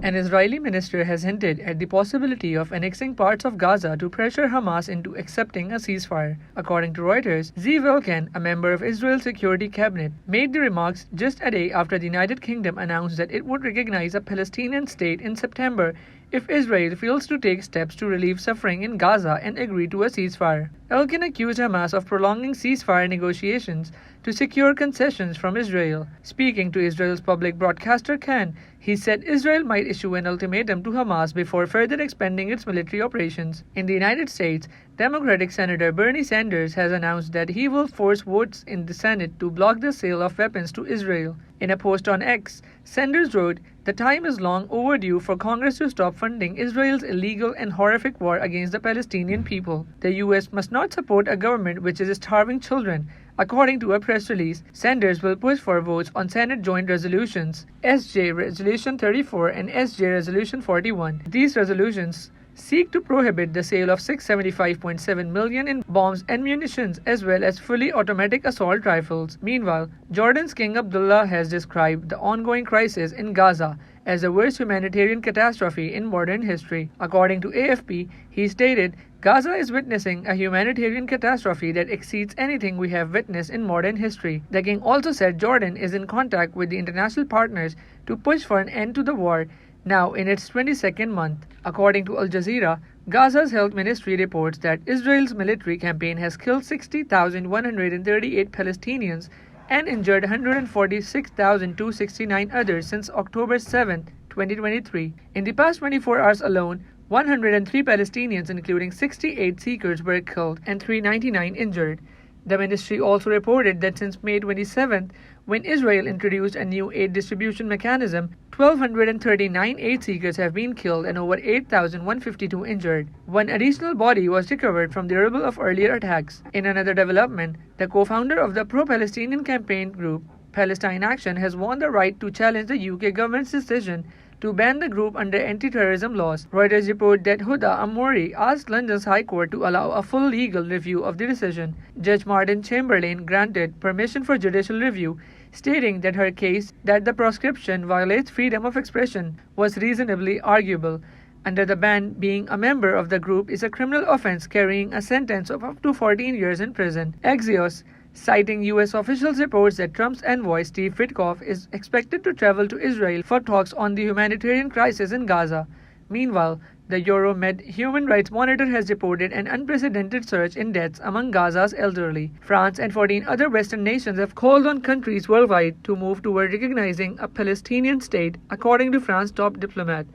An Israeli minister has hinted at the possibility of annexing parts of Gaza to pressure Hamas into accepting a ceasefire. According to Reuters, Zeev Elkan, a member of Israel's security cabinet, made the remarks just a day after the United Kingdom announced that it would recognize a Palestinian state in September if Israel fails to take steps to relieve suffering in Gaza and agree to a ceasefire. Elkan accused Hamas of prolonging ceasefire negotiations to secure concessions from Israel. Speaking to Israel's public broadcaster Kan, he said Israel might issue an ultimatum to Hamas before further expanding its military operations. In the United States, Democratic Senator Bernie Sanders has announced that he will force votes in the Senate to block the sale of weapons to Israel. In a post on X, Sanders wrote, "The time is long overdue for Congress to stop funding Israel's illegal and horrific war against the Palestinian people. The U.S. must not support a government which is starving children." According to a press release, Sanders will push for votes on Senate joint resolutions, SJ Resolution 34 and SJ Resolution 41. These resolutions seek to prohibit the sale of $675.7 million in bombs and munitions as well as fully automatic assault rifles. Meanwhile, Jordan's King Abdullah has described the ongoing crisis in Gaza as the worst humanitarian catastrophe in modern history. According to AFP, he stated, "Gaza is witnessing a humanitarian catastrophe that exceeds anything we have witnessed in modern history." The king also said Jordan is in contact with the international partners to push for an end to the war, now in its 22nd month. According to Al Jazeera, Gaza's health ministry reports that Israel's military campaign has killed 60,138 Palestinians and injured 146,269 others since October 7, 2023. In the past 24 hours alone, 103 Palestinians, including 68 seekers, were killed and 399 injured. The ministry also reported that since May 27th, when Israel introduced a new aid distribution mechanism, 1,239 aid seekers have been killed and over 8,152 injured. One additional body was recovered from the rubble of earlier attacks. In another development, the co-founder of the pro-Palestinian campaign group Palestine Action has won the right to challenge the UK government's decision to ban the group under anti-terrorism laws. Reuters report that Huda Amouri asked London's High Court to allow a full legal review of the decision. Judge Martin Chamberlain granted permission for judicial review, stating that her case that the proscription violates freedom of expression was reasonably arguable. Under the ban, being a member of the group is a criminal offense carrying a sentence of up to 14 years in prison. Axios, citing U.S. officials, reports that Trump's envoy Steve Witkoff is expected to travel to Israel for talks on the humanitarian crisis in Gaza. Meanwhile, the Euromed Human Rights Monitor has reported an unprecedented surge in deaths among Gaza's elderly. France and 14 other Western nations have called on countries worldwide to move toward recognizing a Palestinian state, according to France's top diplomat.